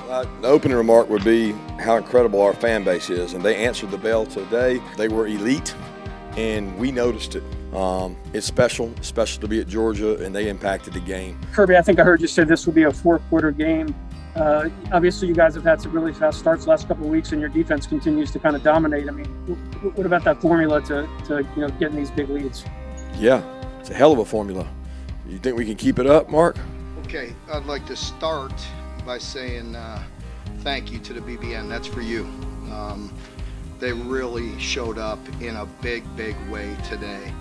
The opening remark would be how incredible our fan base is, and they answered the bell today. They were elite, and we noticed it. It's special to be at Georgia, and they impacted the game. Kirby, I think I heard you say this will be a four-quarter game. Obviously, you guys have had some really fast starts the last couple of weeks, and your defense continues to kind of dominate. I mean, what about that formula to getting these big leads? Yeah, it's a hell of a formula. You think we can keep it up, Mark? Okay, I'd like to start by saying thank you to the BBN. That's for you. They really showed up in a big way today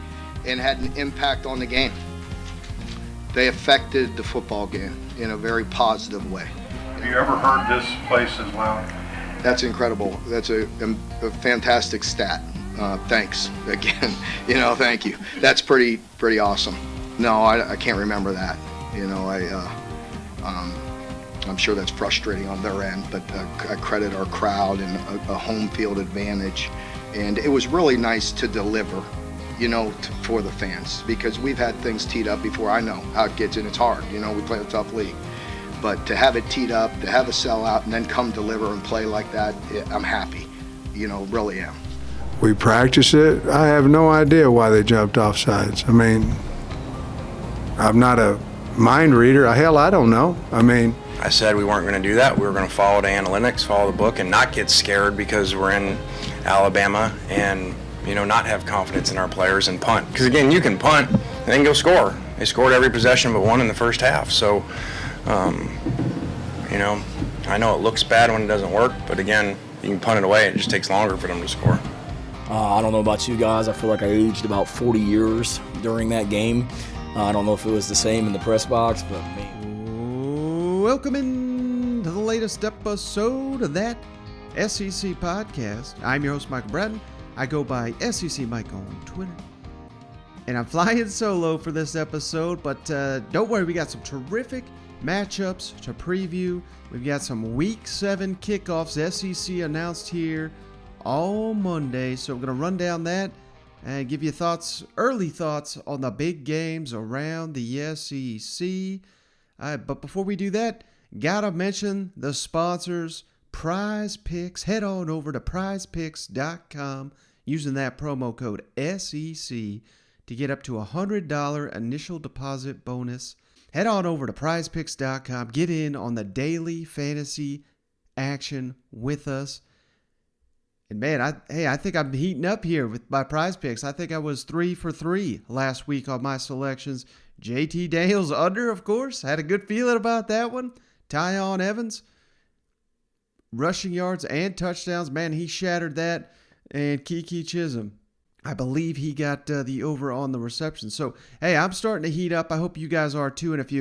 and had an impact on the game. They affected the football game in a very positive way. Have you ever heard this place as loud? That's incredible. That's a fantastic stat. Thanks again. Thank you. That's pretty awesome. No, I can't remember that. I'm sure that's frustrating on their end, but I credit our crowd and a home field advantage. And it was really nice to deliver, for the fans, because we've had things teed up before. I know how it gets, and it's hard. We play a tough league. But to have it teed up, to have a sellout, and then come deliver and play like that, I'm happy. Really am. We practice it. I have no idea why they jumped off sides. I mean, I'm not a mind reader. Hell, I don't know. I said we weren't going to do that. We were going to follow the analytics, follow the book, and not get scared because we're in Alabama and, not have confidence in our players and punt. Because, again, you can punt and then go score. They scored every possession but one in the first half. So, I know it looks bad when it doesn't work, but, again, you can punt it away. It just takes longer for them to score. I don't know about you guys. I feel like I aged about 40 years during that game. I don't know if it was the same in the press box, but man. Welcome in to the latest episode of that SEC podcast. I'm your host, Michael Bratton. I go by SEC Mike on Twitter. And I'm flying solo for this episode, but don't worry, we got some terrific matchups to preview. We've got some Week 7 kickoffs, SEC announced here on Monday, so we're going to run down that and give you early thoughts on the big games around the SEC. But before we do that, gotta mention the sponsors, Prize Picks. Head on over to prizepicks.com using that promo code SEC to get up to a $100 initial deposit bonus. Head on over to prizepicks.com. Get in on the daily fantasy action with us. And man, I think I'm heating up here with my Prize Picks. I think I was 3 for 3 last week on my selections. JT Daniels under, of course. Had a good feeling about that one. Tyon Evans, rushing yards and touchdowns. Man, he shattered that. And Kiki Chisholm, I believe he got the over on the reception. So, hey, I'm starting to heat up. I hope you guys are too. And if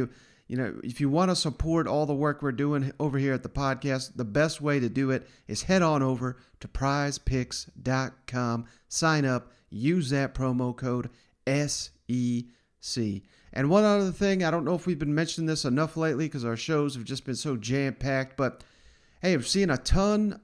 you want to support all the work we're doing over here at the podcast, the best way to do it is head on over to prizepicks.com, sign up, use that promo code SEC. And one other thing, I don't know if we've been mentioning this enough lately because our shows have just been so jam-packed, but hey, I've seen a ton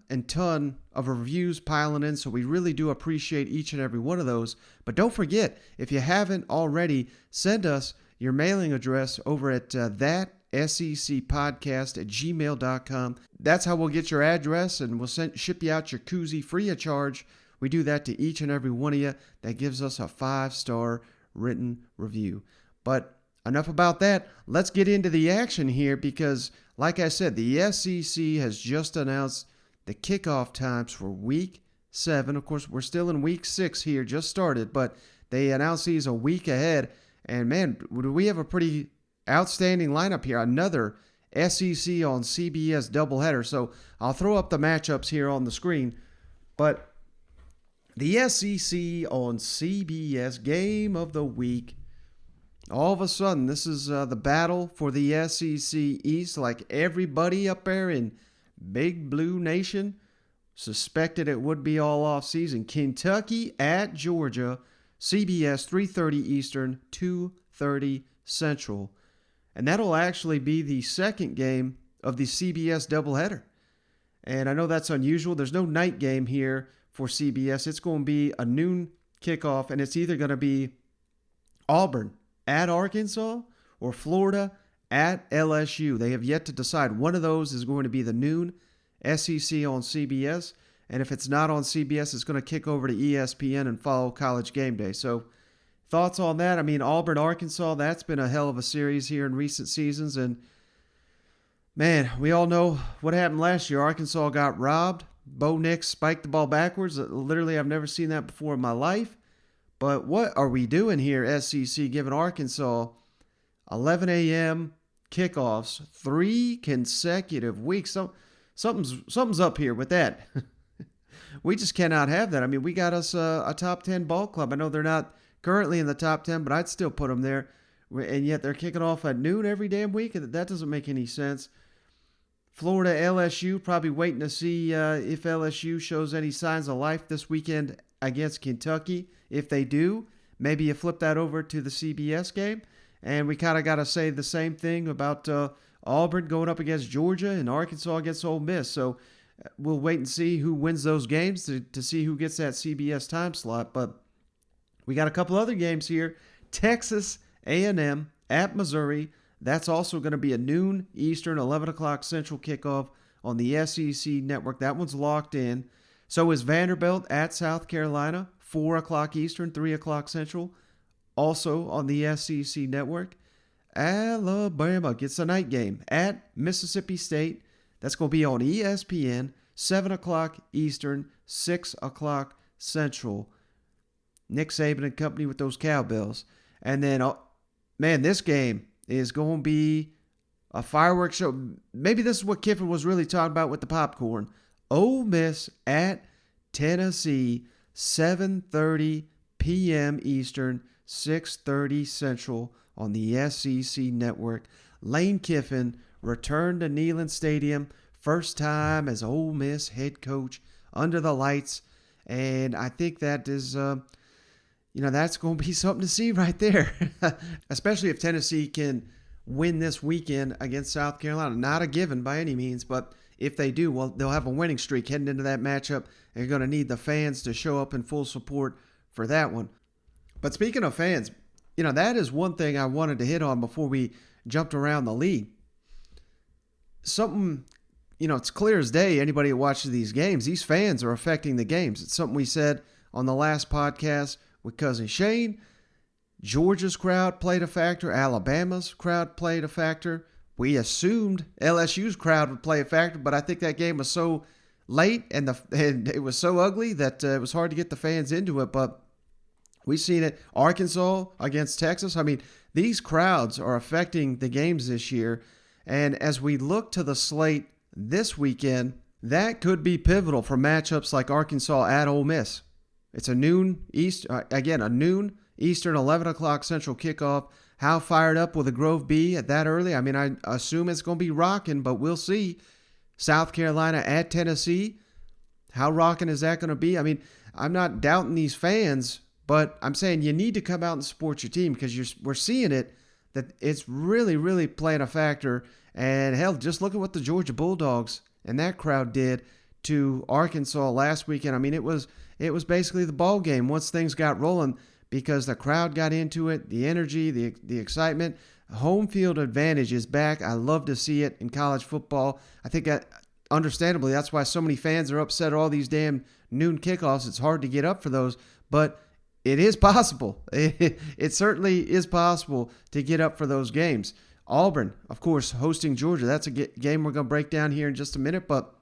of reviews piling in, so we really do appreciate each and every one of those. But don't forget, if you haven't already, send us your mailing address over at thatsecpodcast@gmail.com. That's how we'll get your address, and we'll ship you out your koozie free of charge. We do that to each and every one of you. That gives us a 5-star written review. But enough about that. Let's get into the action here because, like I said, the SEC has just announced the kickoff times for Week 7. Of course, we're still in Week 6 here, just started, but they announced these a week ahead. And man, we have a pretty outstanding lineup here. Another SEC on CBS doubleheader. So I'll throw up the matchups here on the screen. But the SEC on CBS game of the week. All of a sudden, this is the battle for the SEC East. Like everybody up there in Big Blue Nation suspected it would be all off season. Kentucky at Georgia. CBS 3:30 Eastern, 2:30 Central. And that'll actually be the second game of the CBS doubleheader. And I know that's unusual. There's no night game here for CBS. It's going to be a noon kickoff, and it's either going to be Auburn at Arkansas or Florida at LSU. They have yet to decide. One of those is going to be the noon SEC on CBS. And if it's not on CBS, it's going to kick over to ESPN and follow College Game Day. So thoughts on that? I mean, Auburn, Arkansas, that's been a hell of a series here in recent seasons. And, man, we all know what happened last year. Arkansas got robbed. Bo Nix spiked the ball backwards. Literally, I've never seen that before in my life. But what are we doing here, SEC, giving Arkansas 11 a.m. kickoffs 3 consecutive weeks? Something's up here with that. We just cannot have that. I mean, we got us a top 10 ball club. I know they're not currently in the top 10, but I'd still put them there. And yet they're kicking off at noon every damn week. That doesn't make any sense. Florida, LSU, probably waiting to see if LSU shows any signs of life this weekend against Kentucky. If they do, maybe you flip that over to the CBS game. And we kind of got to say the same thing about Auburn going up against Georgia and Arkansas against Ole Miss. So we'll wait and see who wins those games to see who gets that CBS time slot. But we got a couple other games here. Texas A&M at Missouri. That's also going to be a noon Eastern, 11 o'clock Central kickoff on the SEC network. That one's locked in. So is Vanderbilt at South Carolina, 4 o'clock Eastern, 3 o'clock Central, also on the SEC network. Alabama gets a night game at Mississippi State. That's going to be on ESPN, 7 o'clock Eastern, 6 o'clock Central. Nick Saban and company with those cowbells. And then, man, this game is going to be a fireworks show. Maybe this is what Kiffin was really talking about with the popcorn. Ole Miss at Tennessee, 7:30 p.m. Eastern, 6:30 Central on the SEC network. Lane Kiffin returned to Neyland Stadium, first time as Ole Miss head coach under the lights. And I think that is, that's going to be something to see right there, especially if Tennessee can win this weekend against South Carolina. Not a given by any means, but if they do, well, they'll have a winning streak heading into that matchup. They're going to need the fans to show up in full support for that one. But speaking of fans, that is one thing I wanted to hit on before we jumped around the league. Something, it's clear as day, anybody who watches these games, these fans are affecting the games. It's something we said on the last podcast with Cousin Shane. Georgia's crowd played a factor. Alabama's crowd played a factor. We assumed LSU's crowd would play a factor, but I think that game was so late and it was so ugly that it was hard to get the fans into it. But we've seen it. Arkansas against Texas. I mean, these crowds are affecting the games this year. And as we look to the slate this weekend, that could be pivotal for matchups like Arkansas at Ole Miss. It's a noon Eastern, 11 o'clock Central kickoff. How fired up will the Grove be at that early? I mean, I assume it's going to be rocking, but we'll see. South Carolina at Tennessee. How rocking is that going to be? I mean, I'm not doubting these fans, but I'm saying you need to come out and support your team because we're seeing it, that it's really, really playing a factor. And hell, just look at what the Georgia Bulldogs and that crowd did to Arkansas last weekend. I mean, it was basically the ball game once things got rolling because the crowd got into it, the energy, the excitement. Home field advantage is back. I love to see it in college football. I think understandably that's why so many fans are upset at all these damn noon kickoffs. It's hard to get up for those, but it is possible. It certainly is possible to get up for those games. Auburn, of course, hosting Georgia. That's a game we're going to break down here in just a minute, but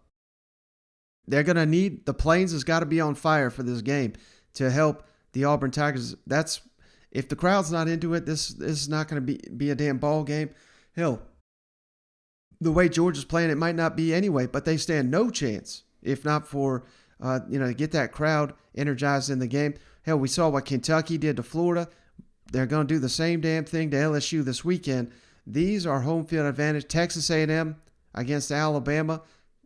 they're going to need, the Plains has got to be on fire for this game to help the Auburn Tigers. If the crowd's not into it, this is not going to be a damn ball game. Hell, the way Georgia's playing, it might not be anyway, but they stand no chance if not for, to get that crowd energized in the game. Hell, we saw what Kentucky did to Florida. They're going to do the same damn thing to LSU this weekend. These are home field advantage. Texas A&M against Alabama,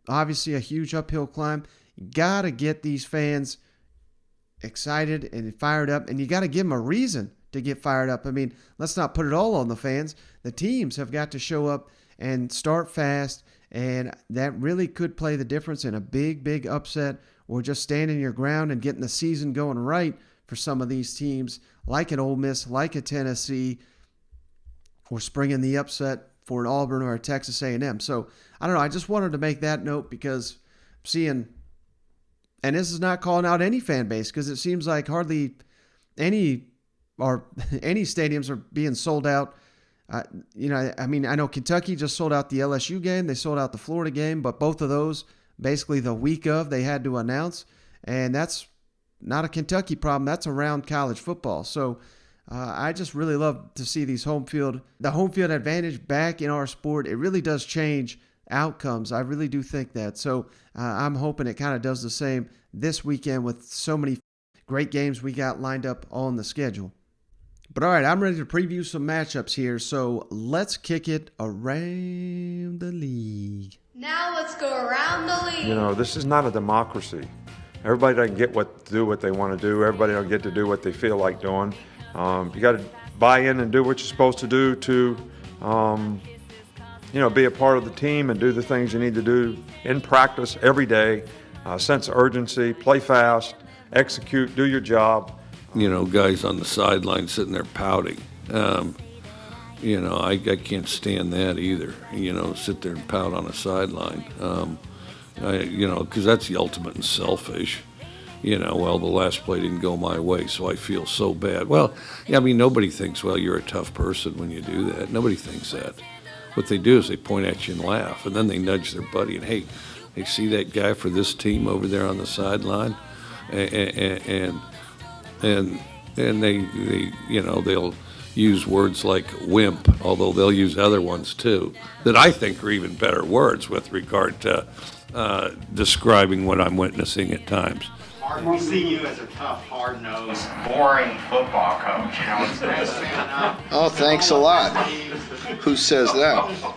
obviously a huge uphill climb. You got to get these fans excited and fired up, and you got to give them a reason to get fired up. I mean, let's not put it all on the fans. The teams have got to show up and start fast, and that really could play the difference in a big, big upset or just standing your ground and getting the season going right for some of these teams like an Ole Miss, like a Tennessee, or springing the upset for an Auburn or a Texas A&M. So, I don't know. I just wanted to make that note because seeing, and this is not calling out any fan base because it seems like hardly any stadiums are being sold out. I know Kentucky just sold out the LSU game. They sold out the Florida game, but both of those basically the week of they had to announce, and that's not a Kentucky problem. That's around college football. So I just really love to see the home field advantage back in our sport. It really does change outcomes. I really do think that. So I'm hoping it kind of does the same this weekend with so many great games we got lined up on the schedule. But all right, I'm ready to preview some matchups here. So let's kick it around the league. Now let's go around the league. This is not a democracy. Everybody doesn't get to do what they want to do. Everybody don't get to do what they feel like doing. You got to buy in and do what you're supposed to do to, be a part of the team and do the things you need to do in practice every day. Sense of urgency, play fast, execute, do your job. Guys on the sideline sitting there pouting. I can't stand that either. Sit there and pout on a sideline. Because that's the ultimate in selfish. The last play didn't go my way, so I feel so bad. Well, nobody thinks, you're a tough person when you do that. Nobody thinks that. What they do is they point at you and laugh, and then they nudge their buddy and, hey, see that guy for this team over there on the sideline? And they'll use words like wimp, although they'll use other ones too that I think are even better words with regard to describing what I'm witnessing at times. We see you as a tough, hard-nosed, boring football coach. Oh, thanks a lot. Who says that?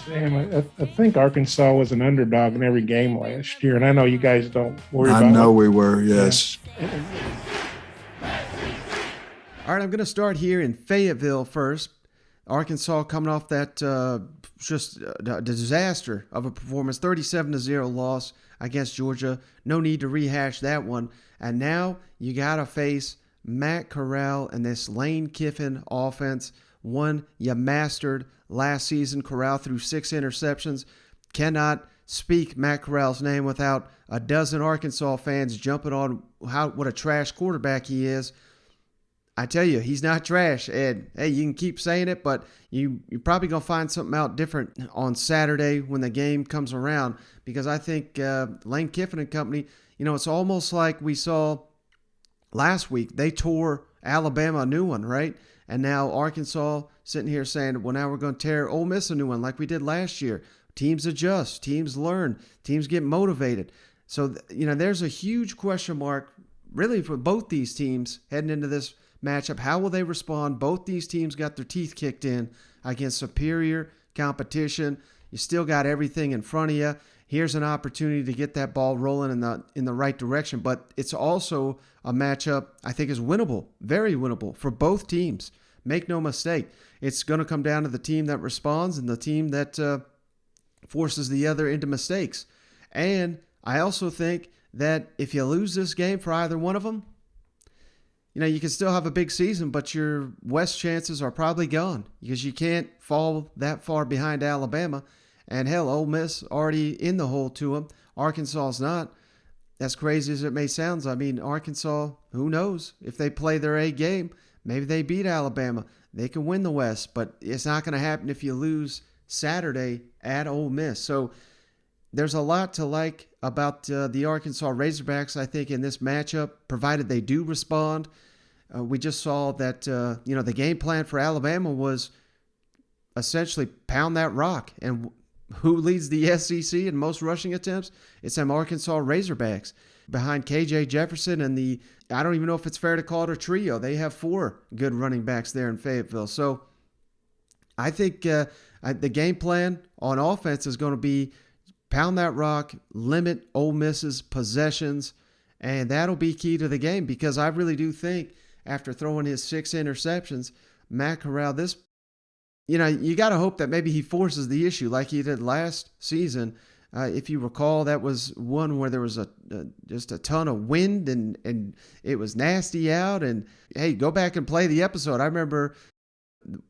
Sam, I think Arkansas was an underdog in every game last year, and I know you guys don't worry about it. I know we were, yes. Yeah. All right, I'm going to start here in Fayetteville first. Arkansas coming off that just a disaster of a performance, 37-0 loss against Georgia. No need to rehash that one. And now you got to face Matt Corral and this Lane Kiffin offense. One you mastered last season. Corral threw 6 interceptions. Cannot speak Matt Corral's name without a dozen Arkansas fans jumping on what a trash quarterback he is. I tell you, he's not trash, Ed. Hey, you can keep saying it, but you're probably going to find something out different on Saturday when the game comes around, because I think Lane Kiffin and company, it's almost like we saw last week. They tore Alabama a new one, right? And now Arkansas sitting here saying, well, now we're going to tear Ole Miss a new one like we did last year. Teams adjust. Teams learn. Teams get motivated. So, there's a huge question mark really for both these teams heading into this matchup. How will they respond? Both these teams got their teeth kicked in against superior competition. You still got everything in front of you. Here's an opportunity to get that ball rolling in the right direction. But it's also a matchup I think is winnable, very winnable for both teams. Make no mistake. It's going to come down to the team that responds and the team that forces the other into mistakes. And I also think that if you lose this game for either one of them, you can still have a big season, but your West chances are probably gone because you can't fall that far behind Alabama. And hell, Ole Miss already in the hole to them. Arkansas's not. As crazy as it may sound, Arkansas, who knows? If they play their A game, maybe they beat Alabama. They can win the West, but it's not going to happen if you lose Saturday at Ole Miss. So there's a lot to like about the Arkansas Razorbacks, I think, in this matchup, provided they do respond. We just saw that, the game plan for Alabama was essentially pound that rock. And who leads the SEC in most rushing attempts? It's them Arkansas Razorbacks behind KJ Jefferson and I don't even know if it's fair to call it a trio. They have 4 good running backs there in Fayetteville. So I think the game plan on offense is going to be pound that rock, limit Ole Miss's possessions, and that'll be key to the game because I really do think after throwing his 6 interceptions, Matt Corral, you got to hope that maybe he forces the issue like he did last season. If you recall, that was one where there was just a ton of wind and it was nasty out. And hey, go back and play the episode. I remember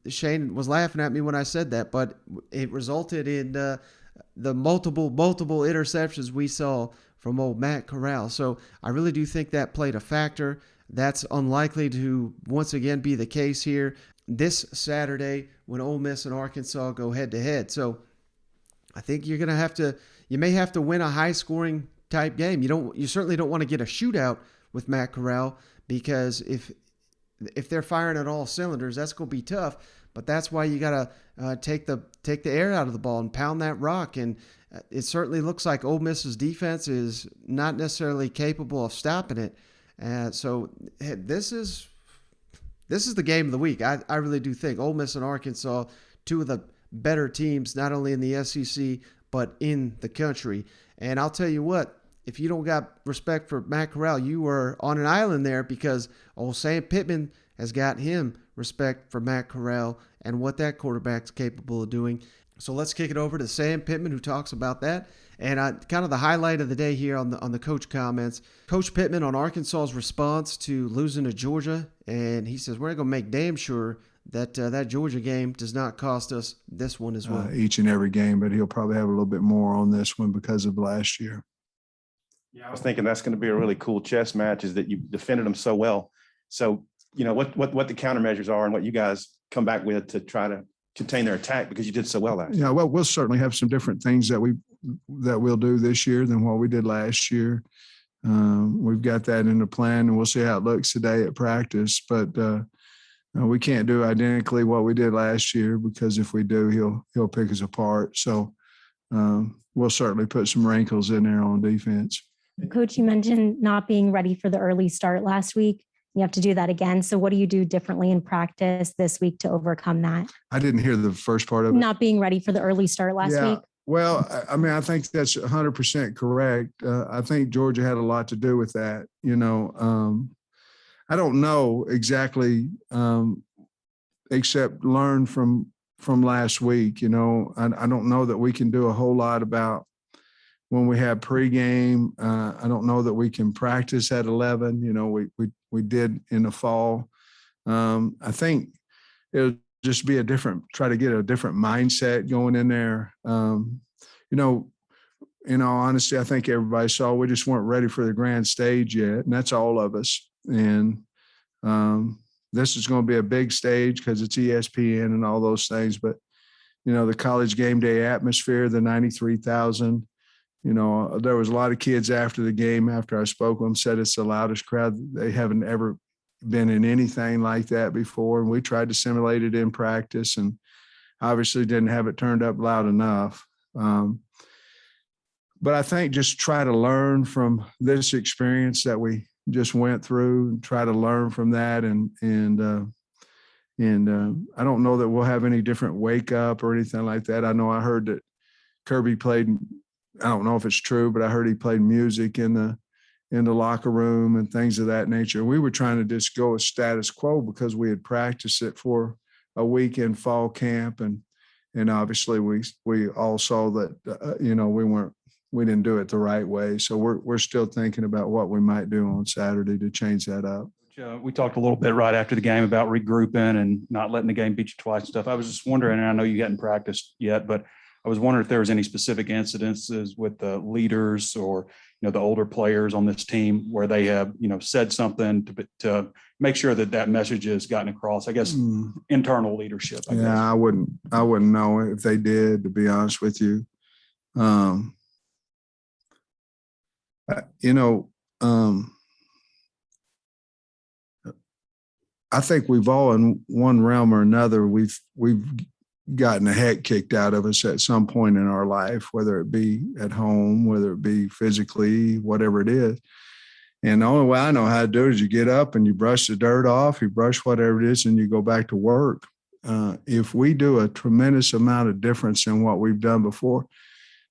Shane was laughing at me when I said that, but it resulted in the multiple interceptions we saw from old Matt Corral. So I really do think that played a factor. That's unlikely to once again be the case here this Saturday when Ole Miss and Arkansas go head to head. So I think you may have to win a high scoring type game. You certainly don't want to get a shootout with Matt Corral, because if they're firing at all cylinders, that's going to be tough. But that's why you got to take the air out of the ball and pound that rock. And it certainly looks like Ole Miss's defense is not necessarily capable of stopping it. So this is the game of the week. I really do think Ole Miss and Arkansas, two of the better teams, not only in the SEC, but in the country. And I'll tell you what, if you don't got respect for Matt Corral, you are on an island there, because old Sam Pittman has got him respect for Matt Corral and what that quarterback's capable of doing. So let's kick it over to Sam Pittman, who talks about that. And kind of the highlight of the day here on the coach comments. Coach Pittman on Arkansas's response to losing to Georgia, and he says, we're going to make damn sure that that Georgia game does not cost us this one as well. Each and every game, but he'll probably have a little bit more on this one because of last year. Yeah, I was thinking that's going to be a really cool chess match, is that you defended them so well. So, what the countermeasures are and what you guys come back with to try to contain their attack, because you did so well last year. Yeah, well, we'll certainly have some different things that we'll do this year than what we did last year. We've got that in the plan, and we'll see how it looks today at practice. But we can't do identically what we did last year, because if we do, he'll pick us apart. So we'll certainly put some wrinkles in there on defense. Coach, you mentioned not being ready for the early start last week. You have to do that again. So what do you do differently in practice this week to overcome that? I didn't hear the first part of it. Not being ready for the early start last week. Well, I mean, I think that's 100% correct. I think Georgia had a lot to do with that. I don't know exactly, except learn from last week. I don't know that we can do a whole lot about when we have pregame. I don't know that we can practice at 11. We did in the fall. I think it'll just be try to get a different mindset going in there. In all honesty, I think everybody saw we just weren't ready for the grand stage yet, and that's all of us. And this is going to be a big stage because it's ESPN and all those things. But, the college game day atmosphere, the 93,000, there was a lot of kids after the game, after I spoke with them, said it's the loudest crowd. They haven't ever been in anything like that before. And we tried to simulate it in practice and obviously didn't have it turned up loud enough. But I think just try to learn from this experience that we just went through and try to learn from that. And I don't know that we'll have any different wake up or anything like that. I know I heard that Kirby played, I don't know if it's true, but I heard he played music in the locker room and things of that nature. We were trying to just go with status quo because we had practiced it for a week in fall camp. And obviously we all saw that, we didn't do it the right way. So we're still thinking about what we might do on Saturday to change that up. We talked a little bit right after the game about regrouping and not letting the game beat you twice and stuff. I was just wondering, and I know you hadn't practiced yet, but I was wondering if there was any specific incidences with the leaders or, the older players on this team where they have, said something to make sure that message has gotten across, I guess, internal leadership. I guess. I wouldn't know if they did, to be honest with you. I think we've all in one realm or another, we've gotten the heck kicked out of us at some point in our life, whether it be at home, whether it be physically, whatever it is. And the only way I know how to do it is you get up and you brush the dirt off, you brush whatever it is, and you go back to work. If we do a tremendous amount of difference in what we've done before,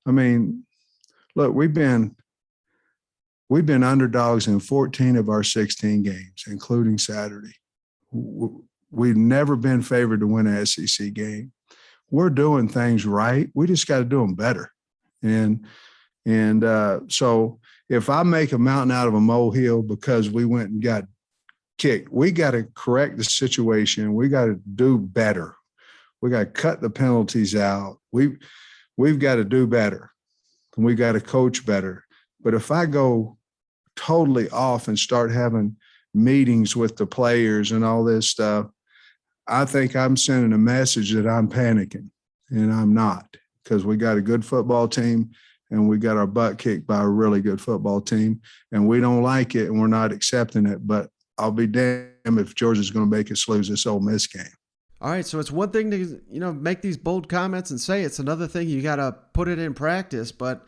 I mean, look, we've been underdogs in 14 of our 16 games, including Saturday. We've never been favored to win an SEC game. We're doing things right. We just got to do them better. And so if I make a mountain out of a molehill because we went and got kicked. We got to correct the situation. We got to do better. We got to cut the penalties out. We've got to do better. And we got to coach better. But if I go totally off and start having meetings with the players and all this stuff, I think I'm sending a message that I'm panicking, and I'm not, because we got a good football team and we got our butt kicked by a really good football team, and we don't like it and we're not accepting it. But I'll be damned if Georgia's going to make us lose this Ole Miss game. All right, so it's one thing to, make these bold comments and say it's another thing you got to put it in practice. But,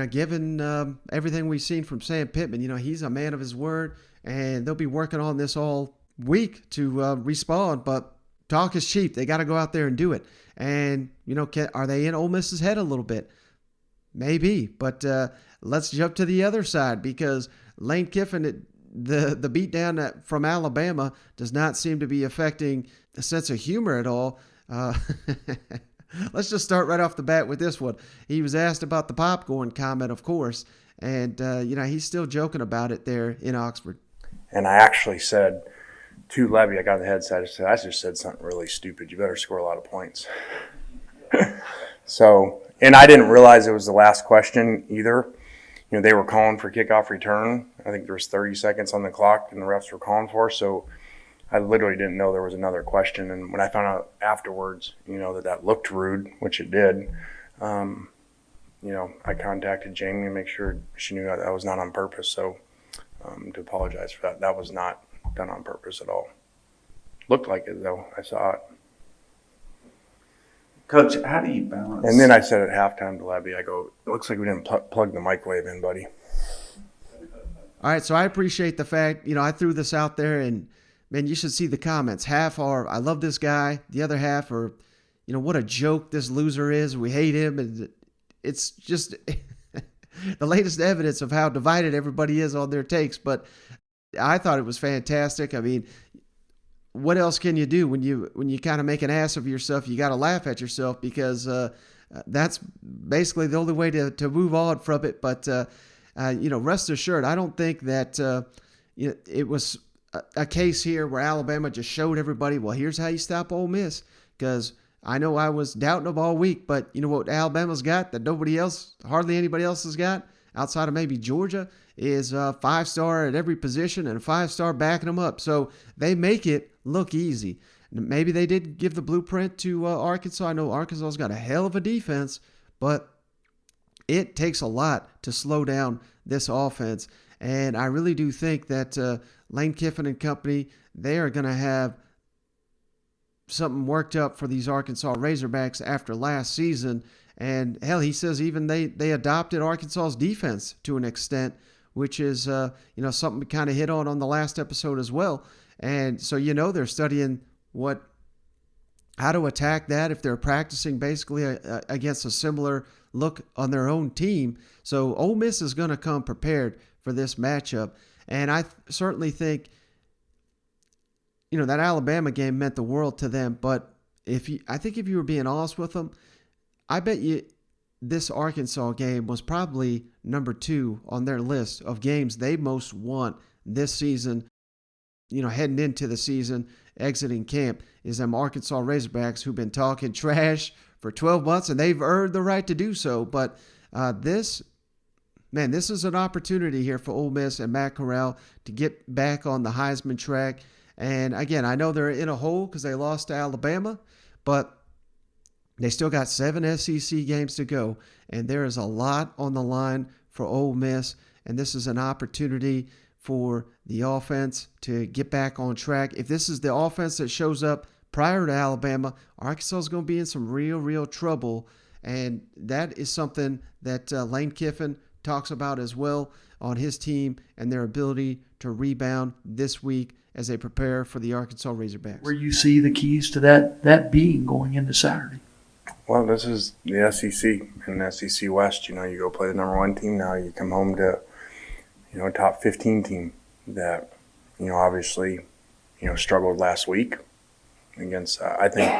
given everything we've seen from Sam Pittman, he's a man of his word, and they'll be working on this all week to respond. But talk is cheap. They got to go out there and do it. And, are they in Ole Miss's head a little bit? Maybe. But let's jump to the other side, because Lane Kiffin, the beatdown from Alabama does not seem to be affecting a sense of humor at all. Let's just start right off the bat with this one. He was asked about the popcorn comment, of course, and he's still joking about it there in Oxford. And I actually said to Levy, I got the headset, I just said something really stupid. You better score a lot of points. So, and I didn't realize it was the last question either. They were calling for kickoff return. I think there was 30 seconds on the clock, and the refs were calling for. So I literally didn't know there was another question. And when I found out afterwards, that looked rude, which it did, I contacted Jamie to make sure she knew that was not on purpose. So to apologize for that. That was not done on purpose at all. Looked like it, though. I saw it. Coach, how do you balance? And then I said at halftime to Levy, I go, it looks like we didn't plug the microwave in, buddy. All right, so I appreciate the fact, I threw this out there, and, man, you should see the comments. Half are, I love this guy. The other half are, what a joke this loser is. We hate him. And it's just the latest evidence of how divided everybody is on their takes. But I thought it was fantastic. I mean, what else can you do when you kind of make an ass of yourself? You got to laugh at yourself, because that's basically the only way to move on from it. But rest assured, I don't think that it was a case here where Alabama just showed everybody, well, here's how you stop Ole Miss. Because I know I was doubting them all week, but you know what Alabama's got that hardly anybody else has got, outside of maybe Georgia, is a 5-star at every position and a 5-star backing them up. So they make it look easy. Maybe they did give the blueprint to Arkansas. I know Arkansas's got a hell of a defense, but it takes a lot to slow down this offense. And I really do think that Lane Kiffin and company, they are going to have something worked up for these Arkansas Razorbacks after last season. And hell, he says even they adopted Arkansas's defense to an extent, which is something we kind of hit on the last episode as well. And so they're studying how to attack that if they're practicing basically against a similar look on their own team. So Ole Miss is going to come prepared for this matchup, and I certainly think that Alabama game meant the world to them. But I think if you were being honest with them, I bet you this Arkansas game was probably number 2 on their list of games they most want this season, heading into the season, exiting camp, is them Arkansas Razorbacks who've been talking trash for 12 months, and they've earned the right to do so. But this is an opportunity here for Ole Miss and Matt Corral to get back on the Heisman track. And again, I know they're in a hole because they lost to Alabama, but they still got 7 SEC games to go, and there is a lot on the line for Ole Miss, and this is an opportunity for the offense to get back on track. If this is the offense that shows up prior to Alabama, Arkansas is going to be in some real trouble, and that is something that Lane Kiffin talks about as well on his team and their ability to rebound this week as they prepare for the Arkansas Razorbacks. Where you see the keys to that being going into Saturday? Well, this is the SEC and the SEC West. You go play the number 1 team now. You come home to, a top 15 team that, obviously, struggled last week against, I think,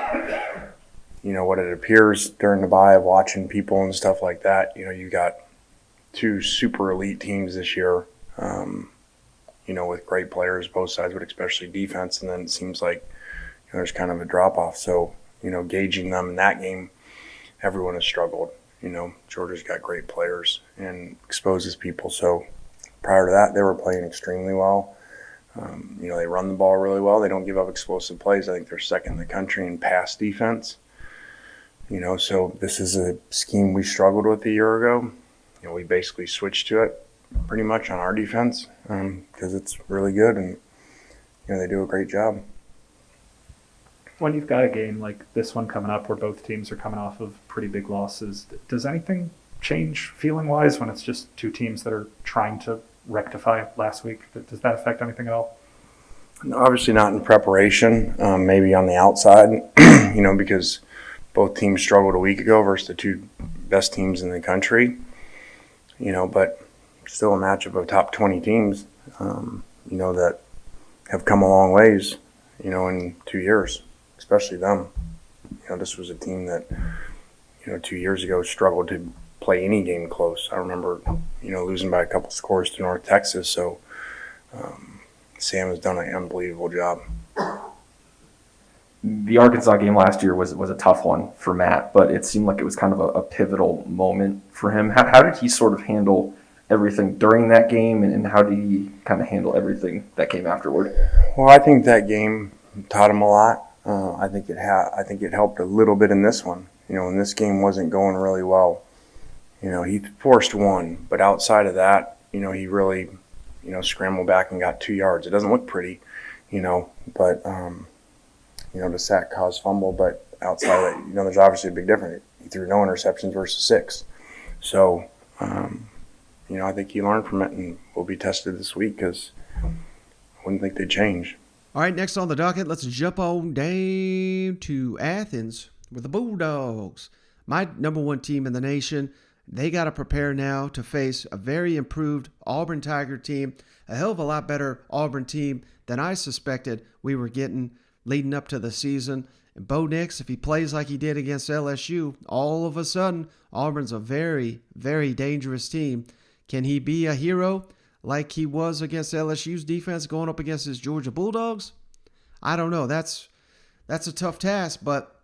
what it appears during the bye of watching people and stuff like that. You got 2 super elite teams this year. with great players, both sides, but especially defense. And then it seems like there's kind of a drop-off. So, gauging them in that game, everyone has struggled. Georgia's got great players and exposes people. So prior to that, they were playing extremely well. They run the ball really well. They don't give up explosive plays. I think they're second in the country in pass defense. So this is a scheme we struggled with a year ago. We basically switched to it pretty much on our defense because it's really good, and they do a great job. When you've got a game like this one coming up where both teams are coming off of pretty big losses, does anything change feeling-wise when it's just two teams that are trying to rectify last week? Does that affect anything at all? Obviously not in preparation, maybe on the outside, because both teams struggled a week ago versus the two best teams in the country, but still a matchup of top 20 teams, that have come a long ways, in 2 years, especially them. This was a team that, 2 years ago struggled to play any game close. I remember, losing by a couple scores to North Texas. So Sam has done an unbelievable job. The Arkansas game last year was a tough one for Matt, but it seemed like it was kind of a pivotal moment for him. How did he sort of handle everything during that game, and how did he kind of handle everything that came afterward? Well, I think that game taught him a lot. I think it helped a little bit in this one. When this game wasn't going really well, he forced one, but outside of that, he really, scrambled back and got 2 yards. It doesn't look pretty, but the sack caused fumble. But outside of that, there's obviously a big difference. He threw no interceptions versus 6. So, I think he learned from it and will be tested this week because I wouldn't think they'd change. All right, next on the docket, let's jump on down to Athens with the Bulldogs. My number one team in the nation. They got to prepare now to face a very improved Auburn Tiger team, a hell of a lot better Auburn team than I suspected we were getting leading up to the season. And Bo Nix, if he plays like he did against LSU, all of a sudden, Auburn's a very, very dangerous team. Can he be a hero like he was against LSU's defense going up against his Georgia Bulldogs? I don't know. That's a tough task, but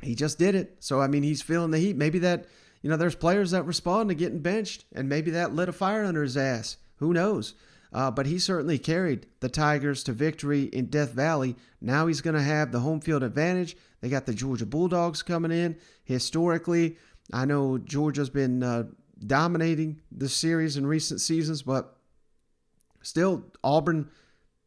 he just did it. So, he's feeling the heat. Maybe that, there's players that respond to getting benched, and maybe that lit a fire under his ass. Who knows? But he certainly carried the Tigers to victory in Death Valley. Now he's going to have the home field advantage. They got the Georgia Bulldogs coming in. Historically, I know Georgia's been dominating the series in recent seasons, but still, Auburn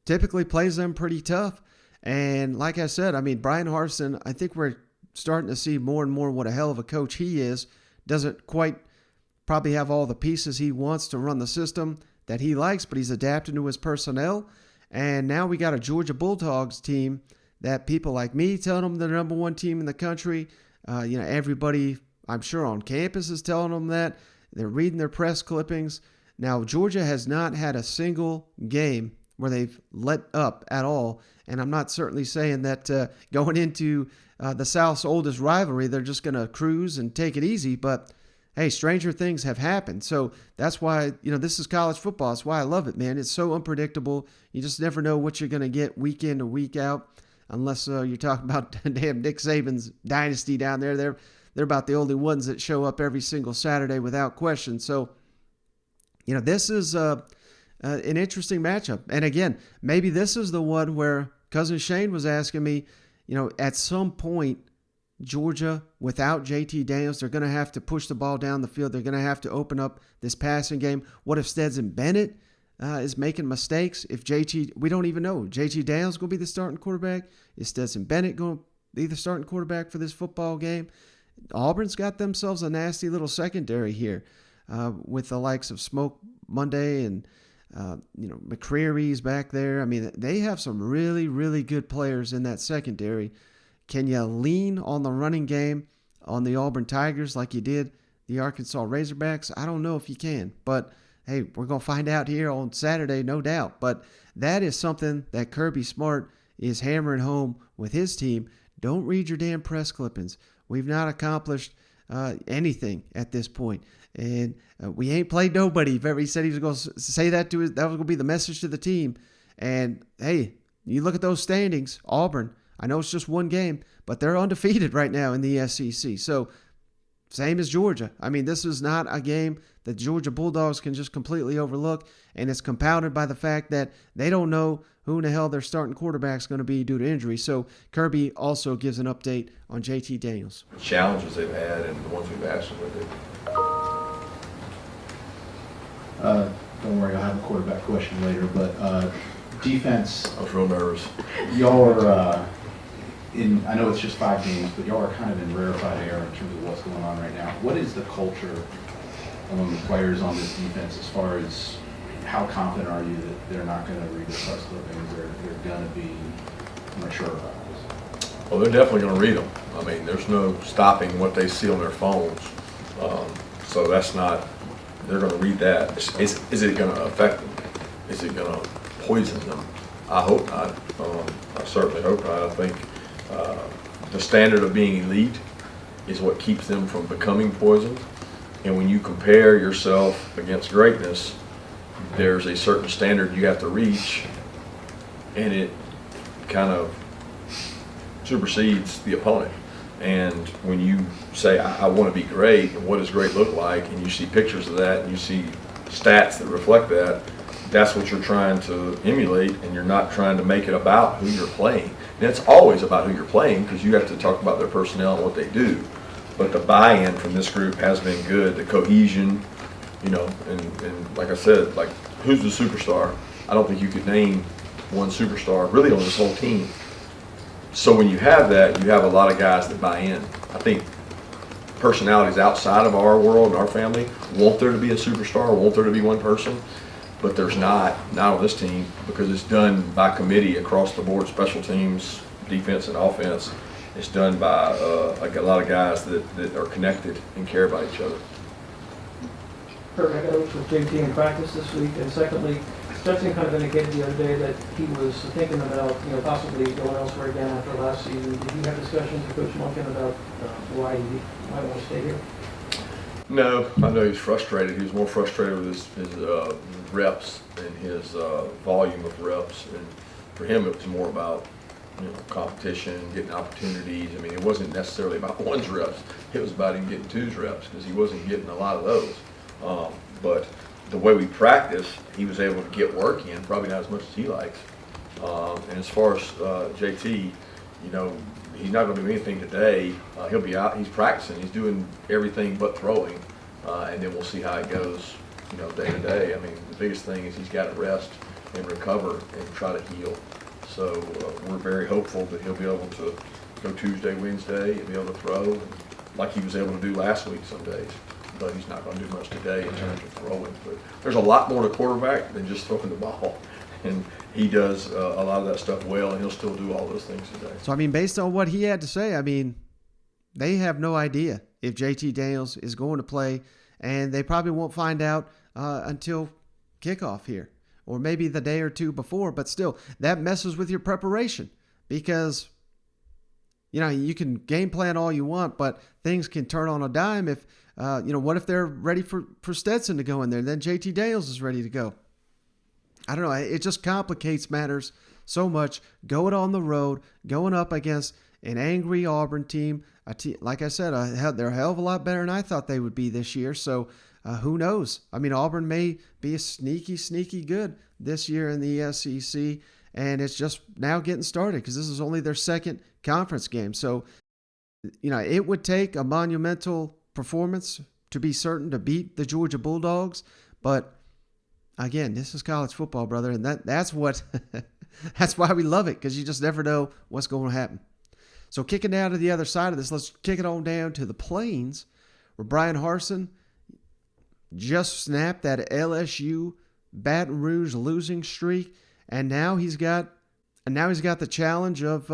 typically plays them pretty tough. And like I said, Bryan Harsin, I think we're starting to see more and more what a hell of a coach he is. Doesn't quite probably have all the pieces he wants to run the system that he likes, but he's adapting to his personnel. And now we got a Georgia Bulldogs team that people like me telling them they're the number one team in the country. Everybody, I'm sure, on campus is telling them that. They're reading their press clippings. Now, Georgia has not had a single game where they've let up at all. And I'm not certainly saying that going into the South's oldest rivalry, they're just going to cruise and take it easy. But, hey, stranger things have happened. So that's why, this is college football. That's why I love it, man. It's so unpredictable. You just never know what you're going to get week in to week out, unless you're talking about damn Nick Saban's dynasty down there. They're about the only ones that show up every single Saturday without question. So, this is an interesting matchup. And again, maybe this is the one where Cousin Shane was asking me, at some point, Georgia, without JT Daniels, they're going to have to push the ball down the field. They're going to have to open up this passing game. What if Stetson Bennett is making mistakes? We don't even know. JT Daniels going to be the starting quarterback? Is Stetson Bennett going to be the starting quarterback for this football game? Auburn's got themselves a nasty little secondary here with the likes of Smoke Monday and McCreary's back there. They have some really, really good players in that secondary. Can you lean on the running game on the Auburn Tigers like you did the Arkansas Razorbacks? I don't know if you can, but hey, we're going to find out here on Saturday, no doubt. But that is something that Kirby Smart is hammering home with his team. Don't read your damn press clippings. We've not accomplished anything at this point. And we ain't played nobody. He said he was going to say that that was going to be the message to the team. And hey, you look at those standings, Auburn, I know it's just one game, but they're undefeated right now in the SEC. So same as Georgia. I mean, this is not a game that Georgia Bulldogs can just completely overlook, and it's compounded by the fact that they don't know who in the hell their starting quarterback's going to be due to injury. So Kirby also gives an update on JT Daniels. The challenges they've had and the ones we've asked them to do. Don't worry, I'll have a quarterback question later, but defense. I was real nervous. Y'all are I know it's just 5 games, but y'all are kind of in rarefied air in terms of what's going on right now. What is the culture among the players on this defense as far as how confident are you that they're not going to read the press clippings? They're going to be more sure about this? Well, they're definitely going to read them. I mean, there's no stopping what they see on their phones. So that's not, they're going to read that. Is it going to affect them? Is it going to poison them? I hope not. I certainly hope not. I think the standard of being elite is what keeps them from becoming poisoned. And when you compare yourself against greatness, there's a certain standard you have to reach, and it kind of supersedes the opponent. And when you say, I want to be great, and what does great look like, and you see pictures of that, and you see stats that reflect that, that's what you're trying to emulate, and you're not trying to make it about who you're playing. And it's always about who you're playing, because you have to talk about their personnel and what they do. But the buy-in from this group has been good, the cohesion, you know, and like I said, like, who's the superstar? I don't think you could name one superstar really on this whole team. So when you have that, you have a lot of guys that buy in. I think personalities outside of our world and our family want there to be a superstar, want there to be one person, but there's not on this team, because it's done by committee across the board, special teams, defense and offense. It's done by like a lot of guys that are connected and care about each other. Kirk, I got over with JT in practice this week, and secondly, Stetson kind of indicated the other day that he was thinking about, possibly going elsewhere again after last season. Did you have discussions with Coach Monken about why he might want to stay here? No, I know he's frustrated. He was more frustrated with his reps and his volume of reps. And for him, it was more about competition, getting opportunities. I mean, it wasn't necessarily about one's reps. It was about him getting two's reps, because he wasn't getting a lot of those. But the way we practice, he was able to get work in, probably not as much as he likes. And as far as JT, he's not going to do anything today. He'll be out. He's practicing. He's doing everything but throwing, and then we'll see how it goes, day to day. I mean, the biggest thing is he's got to rest and recover and try to heal. So we're very hopeful that he'll be able to go Tuesday, Wednesday, and be able to throw like he was able to do last week some days. But he's not going to do much today in terms of throwing. But there's a lot more to quarterback than just throwing the ball. And he does a lot of that stuff well, and he'll still do all those things today. So, I mean, based on what he had to say, I mean, they have no idea if JT Daniels is going to play, and they probably won't find out until kickoff here, or maybe the day or two before. But still, that messes with your preparation, because, you can game plan all you want, but things can turn on a dime if, what if they're ready for Stetson to go in there, and then JT Daniels is ready to go. I don't know. It just complicates matters so much. Going on the road, going up against an angry Auburn team. Like I said, they're a hell of a lot better than I thought they would be this year. So who knows? I mean, Auburn may be a sneaky good this year in the SEC, and it's just now getting started, because this is only their second conference game. So, it would take a monumental performance to be certain to beat the Georgia Bulldogs, but again, this is college football, brother, and that's what that's why we love it, because you just never know what's going to happen. So kicking down to the other side of this, let's kick it on down to the Plains, where Bryan Harsin just snapped that LSU Baton Rouge losing streak, and now he's got the challenge of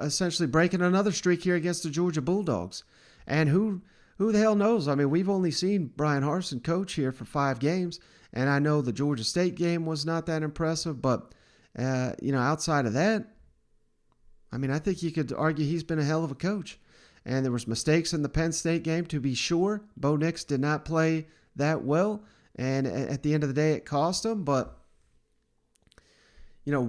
essentially breaking another streak here against the Georgia Bulldogs. And who the hell knows? I mean, we've only seen Bryan Harsin coach here for 5 games. And I know the Georgia State game was not that impressive, but, outside of that, I mean, I think you could argue he's been a hell of a coach. and there was mistakes in the Penn State game, to be sure. Bo Nix did not play that well, and at the end of the day, it cost him. But,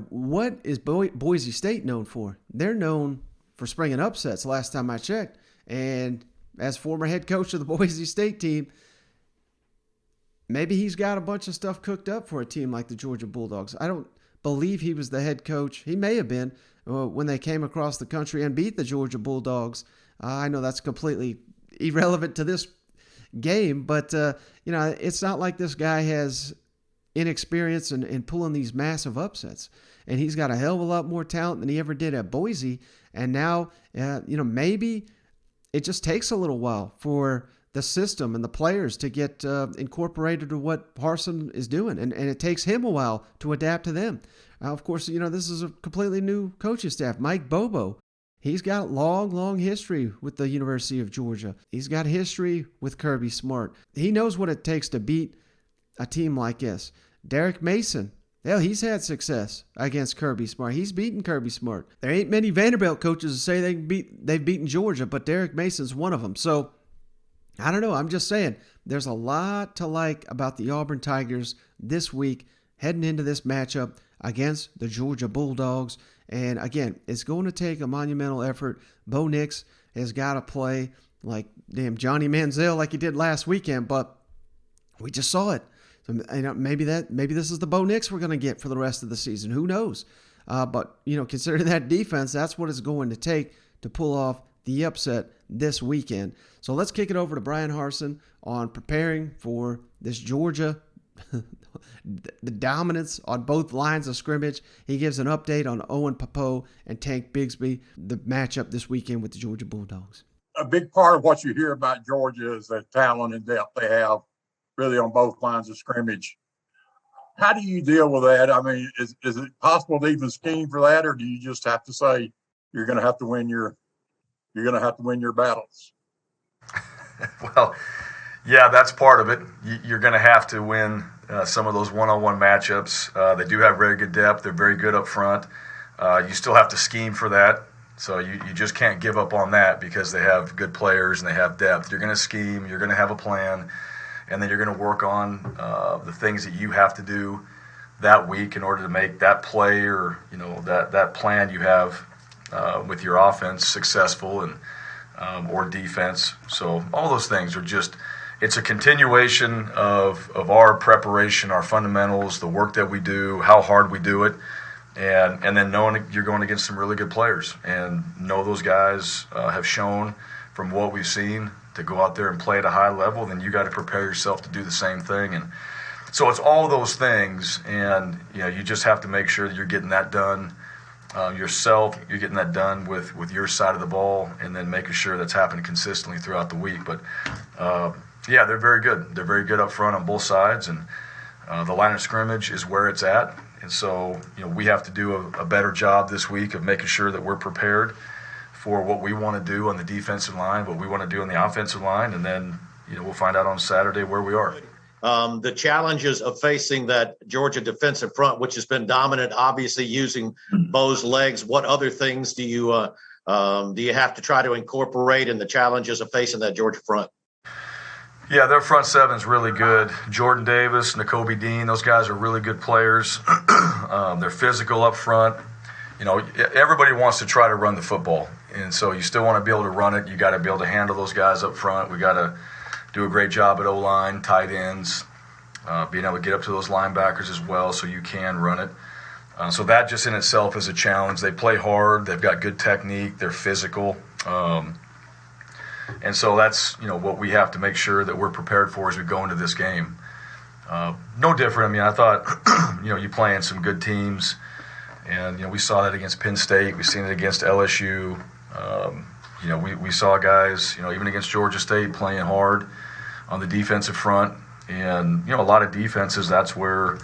what is Boise State known for? They're known for springing upsets last time I checked. And as former head coach of the Boise State team, maybe he's got a bunch of stuff cooked up for a team like the Georgia Bulldogs. I don't believe he was the head coach. He may have been when they came across the country and beat the Georgia Bulldogs. I know that's completely irrelevant to this game, but it's not like this guy has inexperience in pulling these massive upsets. And he's got a hell of a lot more talent than he ever did at Boise. And now, maybe it just takes a little while for the system and the players to get incorporated to what Harsin is doing. And it takes him a while to adapt to them. Of course, this is a completely new coaching staff. Mike Bobo, he's got long history with the University of Georgia. He's got history with Kirby Smart. He knows what it takes to beat a team like this. Derek Mason, hell, he's had success against Kirby Smart. He's beaten Kirby Smart. There ain't many Vanderbilt coaches that say they've beaten Georgia, but Derek Mason's one of them. So, I don't know. I'm just saying there's a lot to like about the Auburn Tigers this week heading into this matchup against the Georgia Bulldogs. And again, it's going to take a monumental effort. Bo Nix has got to play like damn Johnny Manziel like he did last weekend, but we just saw it. So, maybe this is the Bo Nix we're going to get for the rest of the season. Who knows? But considering that defense, that's what it's going to take to pull off the upset this weekend. So let's kick it over to Bryan Harsin on preparing for this Georgia, the dominance on both lines of scrimmage. He gives an update on Owen Pappoe and Tank Bigsby, the matchup this weekend with the Georgia Bulldogs. A big part of what you hear about Georgia is the talent and depth they have really on both lines of scrimmage. How do you deal with that? I mean, is it possible to even scheme for that, or do you just have to say you're going to have to win your battles? Well, yeah, that's part of it. You're going to have to win some of those one-on-one matchups. They do have very good depth. They're very good up front. You still have to scheme for that. So you just can't give up on that because they have good players and they have depth. You're going to scheme. You're going to have a plan. And then you're going to work on the things that you have to do that week in order to make that play or that plan you have with your offense successful and or defense. So all those things are it's a continuation of our preparation, our fundamentals, the work that we do, how hard we do it, and then knowing you're going against some really good players and know those guys have shown from what we've seen to go out there and play at a high level. Then you got to prepare yourself to do the same thing. And so it's all those things, and you just have to make sure that you're getting that done yourself. You're getting that done with your side of the ball, and then making sure that's happening consistently throughout the week. But yeah, they're very good. They're very good up front on both sides, and the line of scrimmage is where it's at. And so we have to do a better job this week of making sure that we're prepared for what we want to do on the defensive line, what we want to do on the offensive line, and then we'll find out on Saturday where we are. The challenges of facing that Georgia defensive front, which has been dominant, obviously using Bo's legs. What other things do you have to try to incorporate in the challenges of facing that Georgia front? Yeah, their front seven's really good. Jordan Davis, Nakobe Dean, those guys are really good players. They're physical up front. Everybody wants to try to run the football, and so you still want to be able to run it. You got to be able to handle those guys up front. We got to do a great job at O-line, tight ends, being able to get up to those linebackers as well so you can run it. So that just in itself is a challenge. They play hard. They've got good technique. They're physical. And so that's, what we have to make sure that we're prepared for as we go into this game. No different. I mean, I thought, you playing some good teams. And, we saw that against Penn State. We've seen it against LSU. We saw guys, even against Georgia State playing hard on the defensive front. And, a lot of defenses, that's where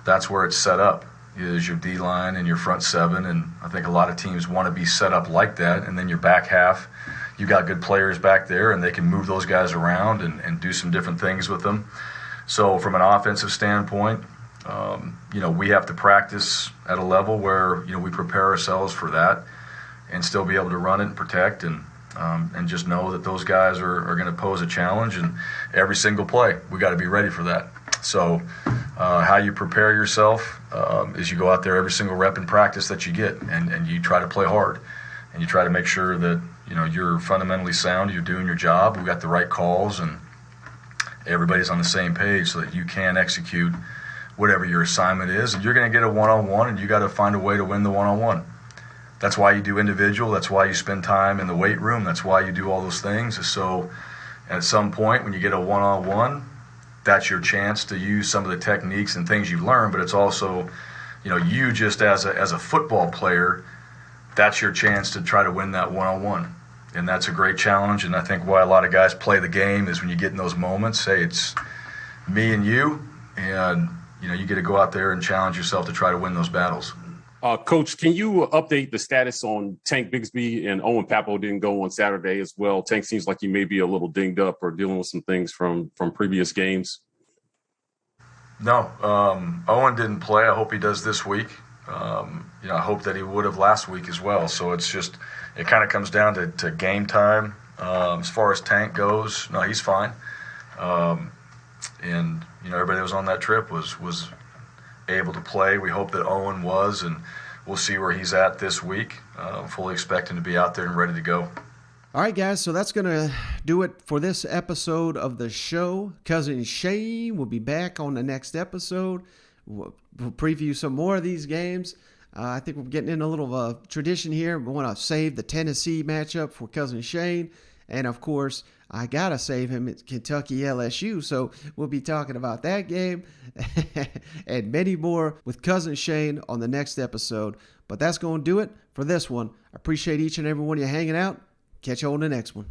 it's set up, is your D-line and your front seven. And I think a lot of teams want to be set up like that. And then your back half, you got good players back there, and they can move those guys around and do some different things with them. So from an offensive standpoint, we have to practice at a level where, we prepare ourselves for that and still be able to run it and protect. And and just know that those guys are going to pose a challenge, and every single play, we got to be ready for that. So how you prepare yourself is you go out there every single rep in practice that you get, and you try to play hard, and you try to make sure that you're fundamentally sound, you're doing your job, we got the right calls, and everybody's on the same page so that you can execute whatever your assignment is. And you're going to get a one-on-one, and you got to find a way to win the one-on-one. That's why you do individual. That's why you spend time in the weight room. That's why you do all those things. So at some point when you get a one-on-one, that's your chance to use some of the techniques and things you've learned, but it's also, you just as a football player, that's your chance to try to win that one-on-one. And that's a great challenge, and I think why a lot of guys play the game is when you get in those moments, hey, it's me and you, and you get to go out there and challenge yourself to try to win those battles. Coach, can you update the status on Tank Bigsby? And Owen Pappo didn't go on Saturday as well. Tank seems like he may be a little dinged up or dealing with some things from previous games. No, Owen didn't play. I hope he does this week. I hope that he would have last week as well. So it kind of comes down to game time. As far as Tank goes, no, he's fine. And everybody that was on that trip was able to play. We hope that Owen was, and we'll see where he's at this week. Fully expect him to be out there and ready to go. All right, guys, so that's going to do it for this episode of the show. Cousin Shane will be back on the next episode. We'll preview some more of these games. I think we're getting in a little of a tradition here. We want to save the Tennessee matchup for Cousin Shane. And, of course, I got to save him at Kentucky LSU. So we'll be talking about that game and many more with Cousin Shane on the next episode. But that's going to do it for this one. I appreciate each and every one of you hanging out. Catch you on the next one.